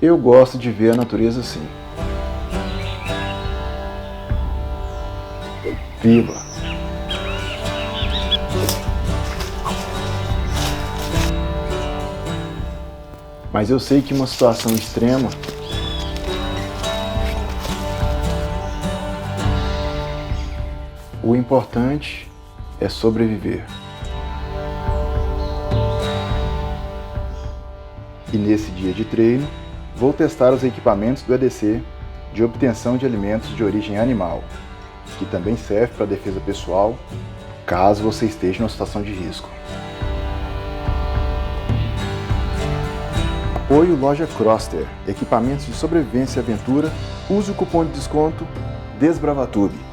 Eu gosto de ver a natureza assim. Viva! Mas eu sei que uma situação extrema o importante é sobreviver. E nesse dia de treino, vou testar os equipamentos do EDC de obtenção de alimentos de origem animal, que também serve para defesa pessoal, caso você esteja em uma situação de risco. Apoio Loja Croster, equipamentos de sobrevivência e aventura, use o cupom de desconto DESBRAVATUBE.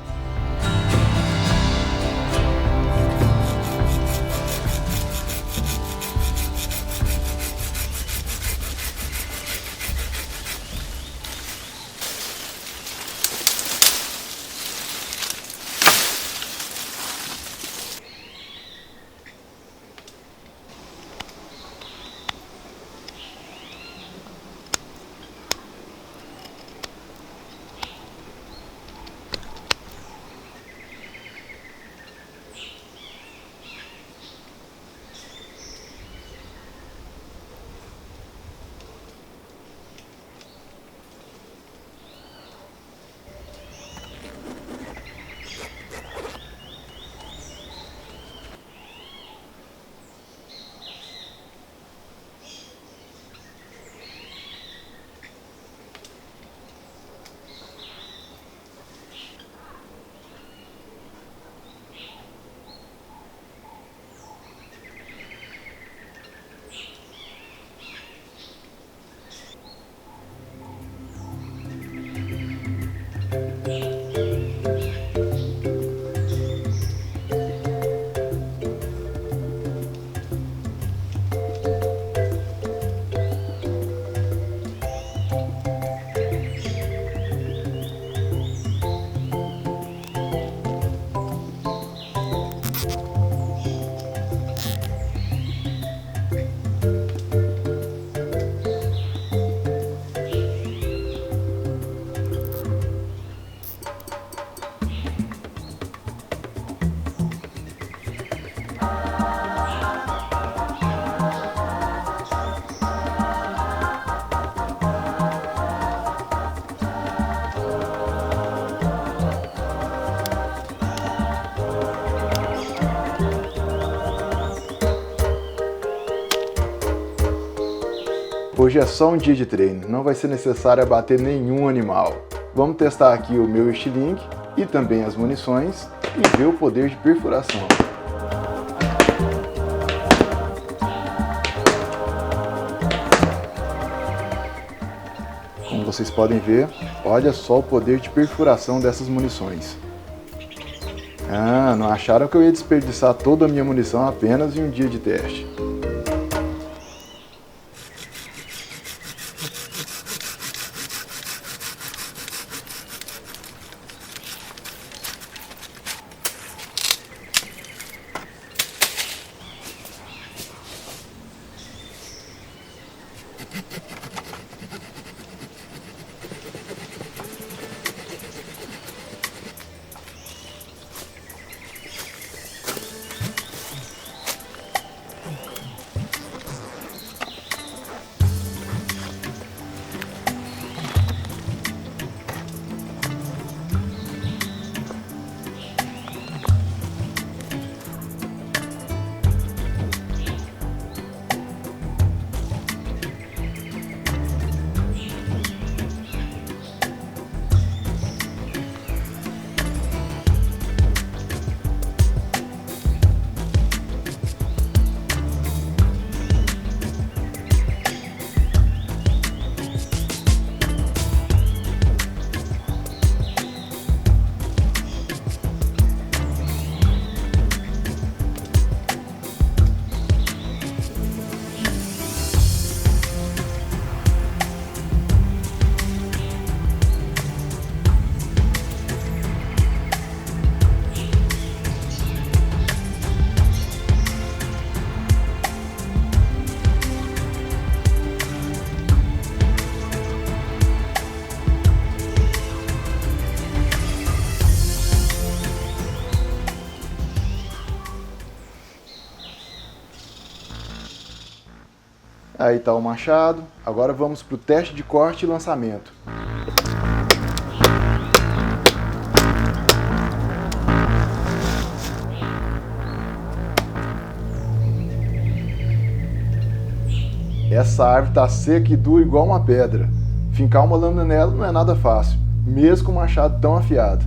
Hoje é só um dia de treino, não vai ser necessário abater nenhum animal. Vamos testar aqui o meu estilingue e também as munições e ver o poder de perfuração. Como vocês podem ver, olha só o poder de perfuração dessas munições. Ah, não acharam que eu ia desperdiçar toda a minha munição apenas em um dia de teste. Aí está o machado. Agora vamos para o teste de corte e lançamento. Essa árvore está seca e dura igual uma pedra. Fincar uma lâmina nela não é nada fácil, mesmo com um machado tão afiado.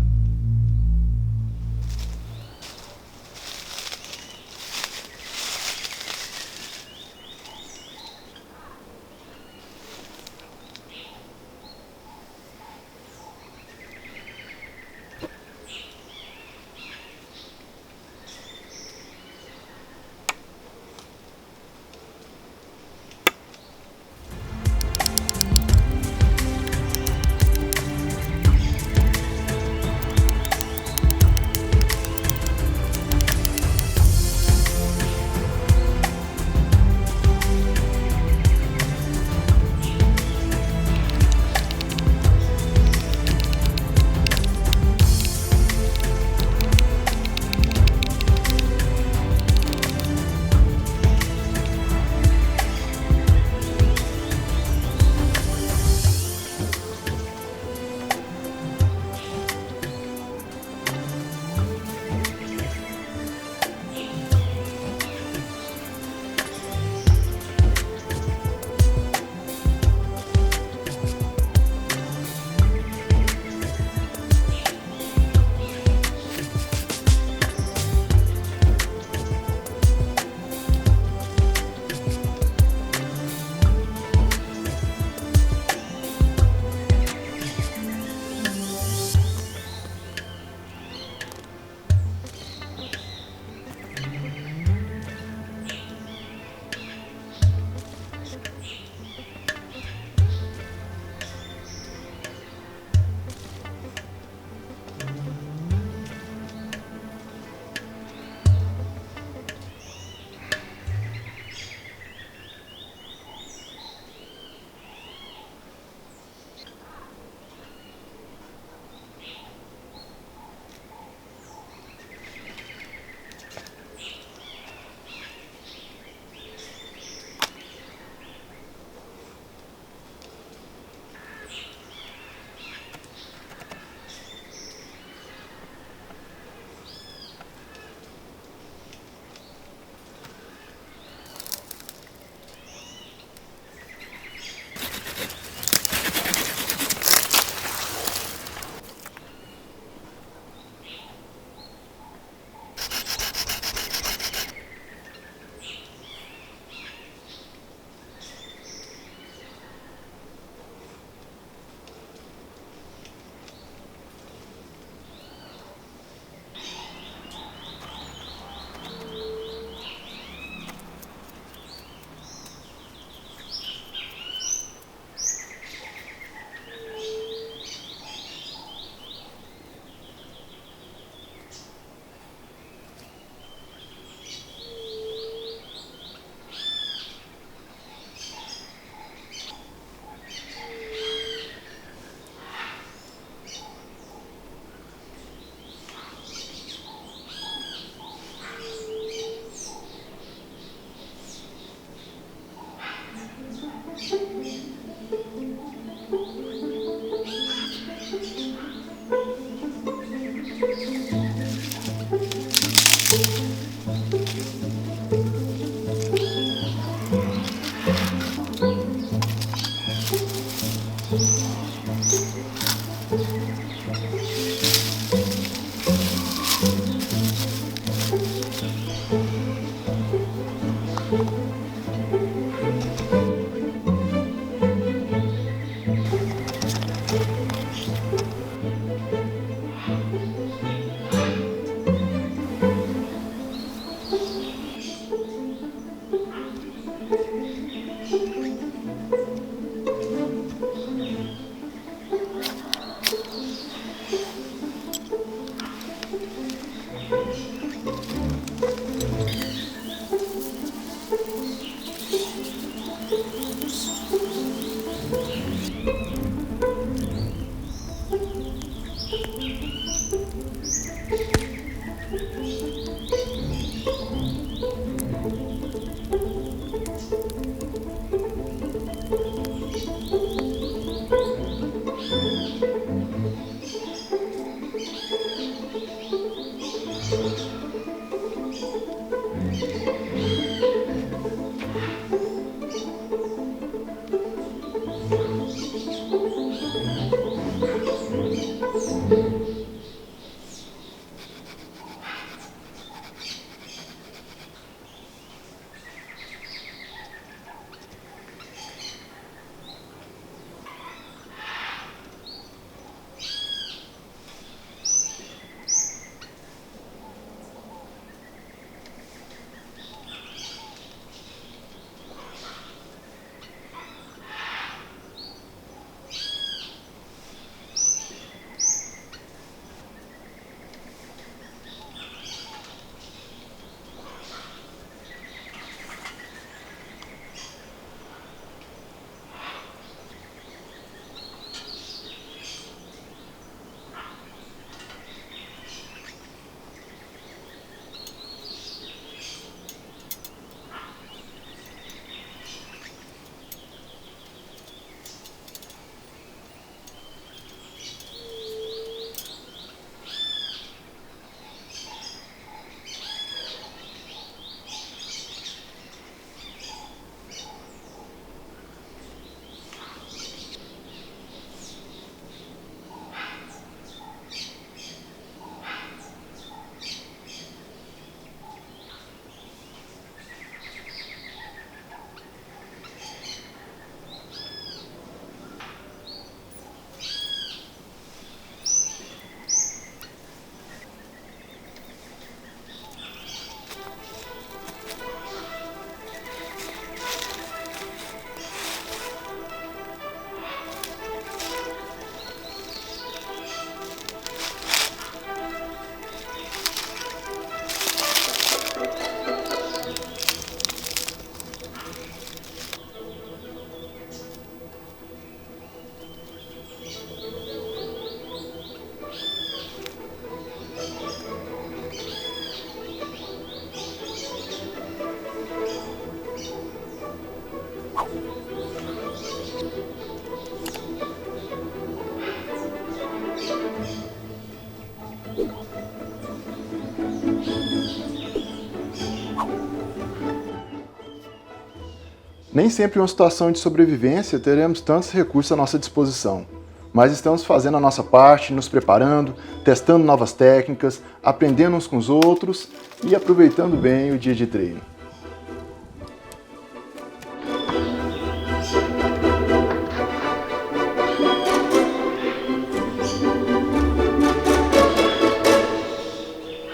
Nem sempre em uma situação de sobrevivência teremos tantos recursos à nossa disposição, mas estamos fazendo a nossa parte, nos preparando, testando novas técnicas, aprendendo uns com os outros e aproveitando bem o dia de treino.